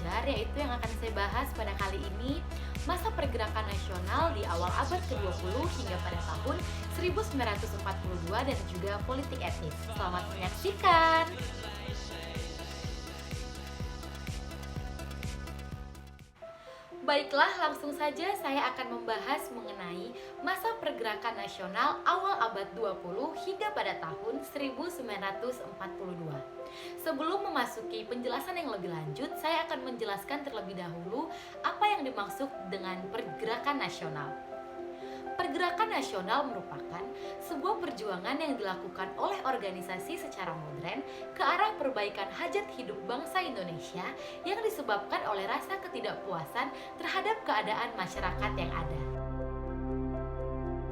belajar, yaitu yang akan saya bahas pada kali ini, masa pergerakan nasional di awal abad ke-20 hingga pada tahun 1942 dan juga politik etnis. Selamat menyaksikan! Baiklah, langsung saja saya akan membahas mengenai masa pergerakan nasional awal abad 20 hingga pada tahun 1942. Sebelum memasuki penjelasan yang lebih lanjut, saya akan menjelaskan terlebih dahulu apa yang dimaksud dengan pergerakan nasional. Pergerakan nasional merupakan sebuah perjuangan yang dilakukan oleh organisasi secara modern ke arah perbaikan hajat hidup bangsa Indonesia yang disebabkan oleh rasa ketidakpuasan terhadap keadaan masyarakat yang ada.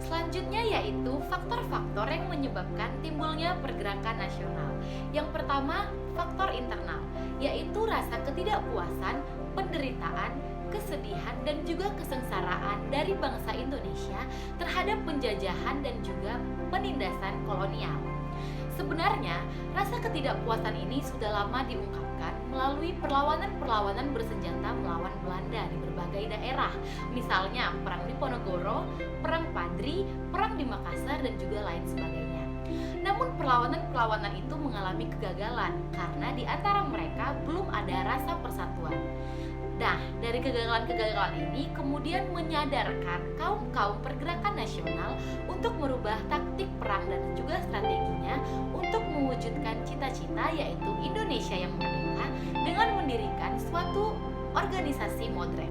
Selanjutnya yaitu faktor-faktor yang menyebabkan timbulnya pergerakan nasional. Yang pertama, faktor internal, yaitu rasa ketidakpuasan, penderitaan, kesedihan, dan juga kesengsaraan dari bangsa Indonesia terhadap penjajahan dan juga penindasan kolonial. Sebenarnya, rasa ketidakpuasan ini sudah lama diungkapkan melalui perlawanan-perlawanan bersenjata melawan Belanda di berbagai daerah. Misalnya, Perang Diponegoro, Perang Padri, Perang di Makassar, dan juga lain sebagainya. Namun perlawanan-perlawanan itu mengalami kegagalan karena di antara mereka belum ada rasa persatuan. Nah, dari kegagalan-kegagalan ini kemudian menyadarkan kaum-kaum pergerakan nasional untuk merubah taktik perang dan juga strateginya untuk mewujudkan cita-cita yaitu Indonesia yang merdeka dengan mendirikan suatu organisasi modern.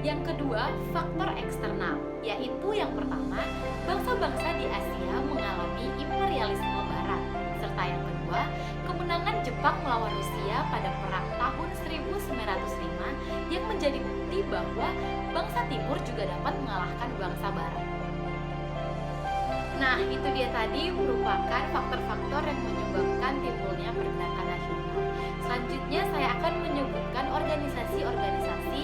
Yang kedua, faktor eksternal, yaitu yang pertama, bangsa-bangsa di Asia mengalami imperialisme barat, serta yang kedua, kemenangan Jepang melawan Rusia pada perang tahun 1905 yang menjadi bukti bahwa bangsa timur juga dapat mengalahkan bangsa barat. Nah, itu dia tadi merupakan faktor-faktor yang menyebabkan timbulnya pergerakan nasional. Selanjutnya saya akan menyebutkan organisasi-organisasi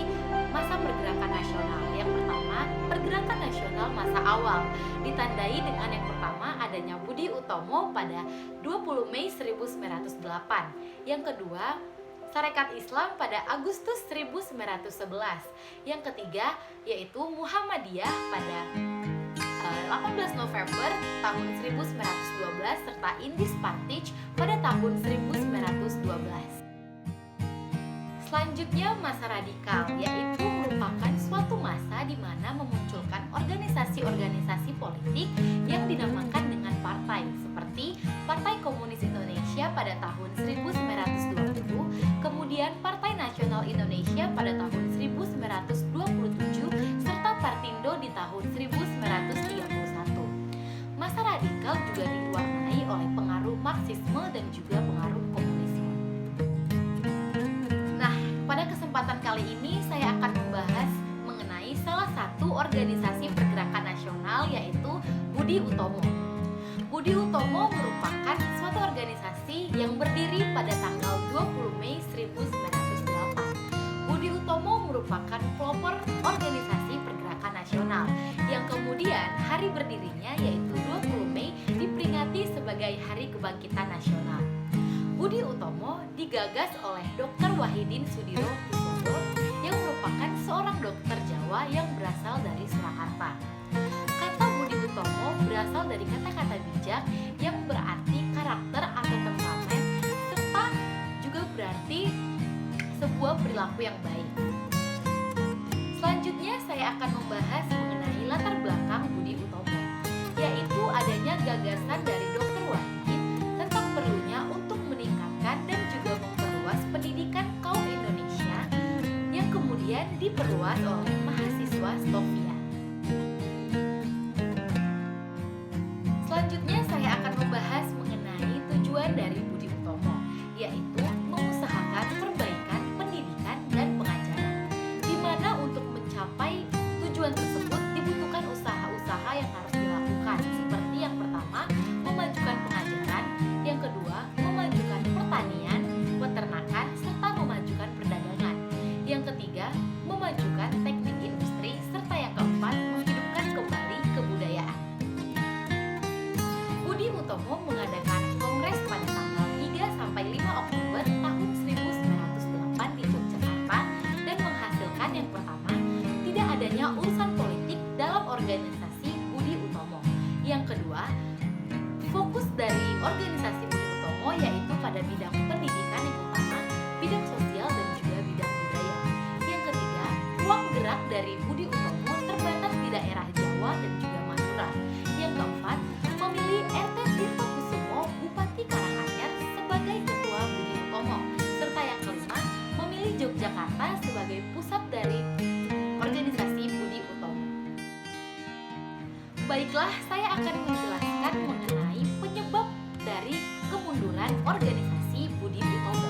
masa pergerakan nasional. Yang pertama, pergerakan nasional masa awal, ditandai dengan yang pertama adanya Budi Utomo pada 20 Mei 1908. Yang kedua, Sarekat Islam pada Agustus 1911. Yang ketiga, yaitu Muhammadiyah pada 18 November tahun 1912 serta Indis Partij pada tahun 1912. Selanjutnya masa radikal, yaitu merupakan suatu masa di mana memunculkan organisasi-organisasi politik yang dinamakan dengan partai seperti Partai Komunis Indonesia pada tahun 1920, kemudian Partai Nasional Indonesia pada tahun 1927 serta Partindo di tahun 1931. Masa radikal juga diwarnai oleh pengaruh Marxisme dan juga pengaruh komunisme. Nah, pada kesempatan kali ini saya akan membahas mengenai salah satu organisasi pergerakan nasional yaitu Budi Utomo. Budi Utomo merupakan suatu organisasi yang berdiri pada tanggal 20 Mei 1908. Budi Utomo merupakan pelopor organisasi pergerakan nasional yang kemudian hari berdirinya yaitu 20 Mei diperingati sebagai Hari Kebangkitan Nasional. Budi Utomo digagas oleh Dr. Wahidin Sudirohusodo yang merupakan seorang dokter Jawa yang berasal dari Surakarta. Kata Budi Utomo berasal dari kata-kata bijak yang berarti karakter atau temperamen serta juga berarti sebuah perilaku yang baik. Selanjutnya saya akan membahas mengenai latar belakang Budi Utomo, yaitu adanya gagasan dari Dr. Wahidin tentang perlunya untuk meningkatkan dan juga memperluas pendidikan kaum Indonesia yang kemudian diperluas oleh mahasiswa Stovia. Selanjutnya saya akan membahas mengenai tujuan dari Budi Utomo, yaitu mengusahakan perbaikan pendidikan dan pengajaran, di mana untuk mencapai tujuan tersebut dibutuhkan usaha-usaha yang harus dilakukan, seperti yang pertama, memajukan pengajaran, yang kedua, memajukan pertanian, peternakan, serta memajukan perdagangan, yang ketiga, memajukan teknik tentang urusan politik dalam organisasi Budi Utomo. Yang kedua, fokus dari organisasi Budi Utomo yaitu pada bidang pendidikan yang utama, bidang sosial dan juga bidang budaya. Yang ketiga, ruang gerak dari Budi Utomo terbatas di daerah Jawa dan juga Madura. Yang keempat, memilih RT Tirto Kusumo Bupati Karanganyar sebagai ketua Budi Utomo. Serta yang kelima, memilih Yogyakarta sebagai pusat dari organisasi Budi Utomo. Baiklah, saya akan menjelaskan mengenai penyebab dari kemunduran organisasi Budi Utomo.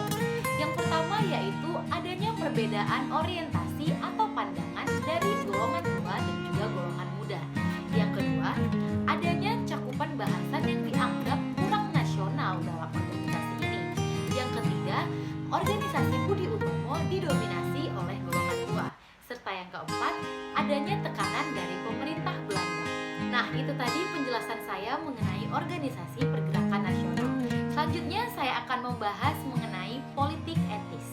Yang pertama yaitu adanya perbedaan orientasi atau pandangan dari golongan tua dan juga golongan muda. Yang kedua, adanya cakupan bahasan yang dianggap kurang nasional dalam organisasi ini. Yang ketiga, organisasi Budi Utomo didominasi oleh golongan tua. Serta yang keempat, adanya tekanan dari pemerintah Belanda. Nah, itu tadi penjelasan saya mengenai organisasi pergerakan nasional. Selanjutnya saya akan membahas mengenai politik etis.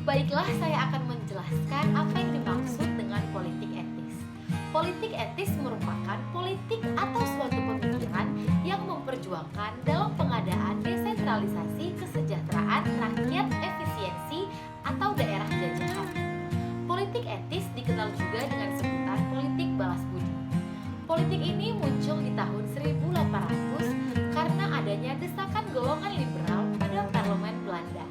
Baiklah, saya akan menjelaskan apa yang dimaksud dengan politik etis. Politik etis merupakan politik atau suatu pemikiran yang memperjuangkan dalam pengadaan desentralisasi kesejahteraan rakyat efisiensi atau daerah jajahan. Politik etis dikenal juga dengan sebutan politik balas budi. Politik ini muncul di tahun 1800 karena adanya desakan golongan liberal pada parlemen Belanda.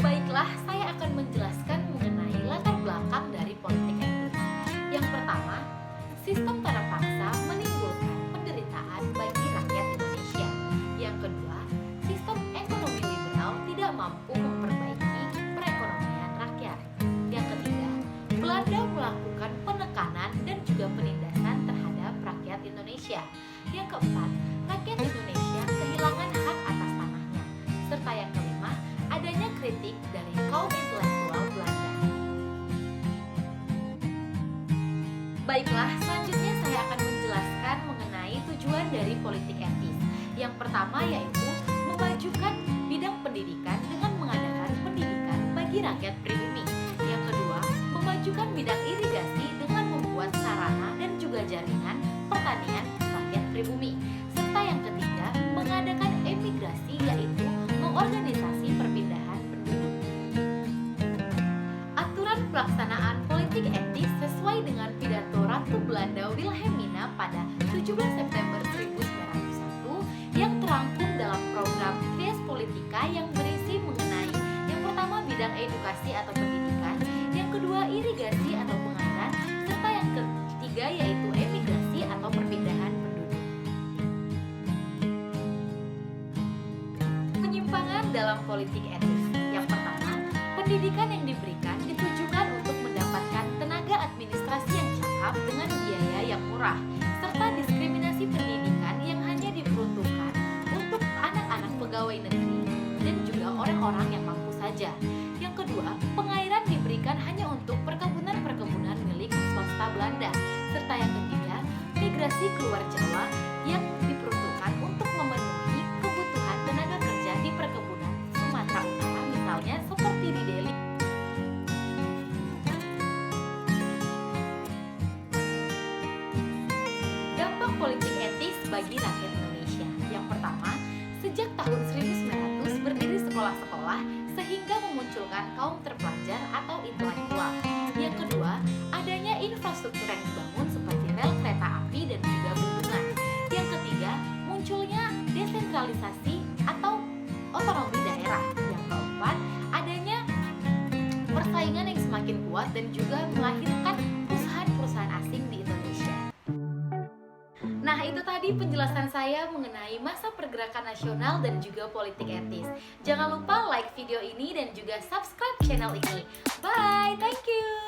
Baiklah, saya akan menjelaskan mengenai latar belakang dari politik etis. Yang pertama, sistem taraf paksa menimbulkan penderitaan bagi rakyat Indonesia. Yang kedua, sistem ekonomi liberal tidak mampu memperbaiki perekonomian rakyat. Yang ketiga, Belanda melakukan penekanan dan juga penindasan terhadap rakyat Indonesia. Yang keempat, rakyat Indonesia kehilangan hak atas tanahnya. Serta yang kelima, adanya kritik dari kaum intelektual Belanda. Baiklah, selanjutnya saya akan menjelaskan mengenai tujuan dari politik etis. Yang pertama yaitu memajukan bidang pendidikan dengan mengadakan pendidikan bagi rakyat pribumi. Yang kedua, memajukan bidang irigasi dengan membuat sarana dan juga jaringan pertanian rakyat pribumi. Serta yang ketiga, mengadakan emigrasi yaitu mengorganisasi perpindahan penduduk. Aturan pelaksanaan politik etis sesuai dengan pidato Ratu Belanda Wilhelmina pada 17 September 1901 yang terangkum dalam program Ries Politika yang berisi mengenai yang pertama bidang edukasi atau pendidikan, yang kedua irigasi atau pengairan, serta yang ketiga yaitu emigrasi atau perpindahan penduduk. Penyimpangan dalam politik etis. Yang pertama, pendidikan yang diberikan ditujukan untuk mendapatkan tenaga administrasi yang cakap dengan biaya yang murah, serta diskriminasi pendidikan yang hanya diperuntukkan untuk anak-anak pegawai negeri dan juga orang-orang yang mampu saja. Yang kedua, pengairan diberikan hanya untuk perkebunan-perkebunan milik swasta Belanda. Serta yang ketiga, migrasi keluar Jawa yang diperuntukkan untuk memenuhi kebutuhan tenaga kerja di perkebunan Sumatera Utara, misalnya seperti di Delhi. Dampak politik etis bagi rakyat Indonesia. Yang pertama, sejak tahun 1900 berdiri sekolah-sekolah sehingga memunculkan kaum terpelajar atau intelektual. Yang kedua, adanya infrastruktur yang dibangun seperti rel kereta api dan juga bendungan. Yang ketiga, munculnya desentralisasi atau otonomi daerah. Yang keempat, adanya persaingan yang semakin kuat dan juga melahirkan perusahaan-perusahaan asing di Indonesia. Nah, itu tadi penjelasan saya mengenai masa pergerakan nasional dan juga politik etis. Jangan lupa like video ini dan juga subscribe channel ini. Bye, thank you.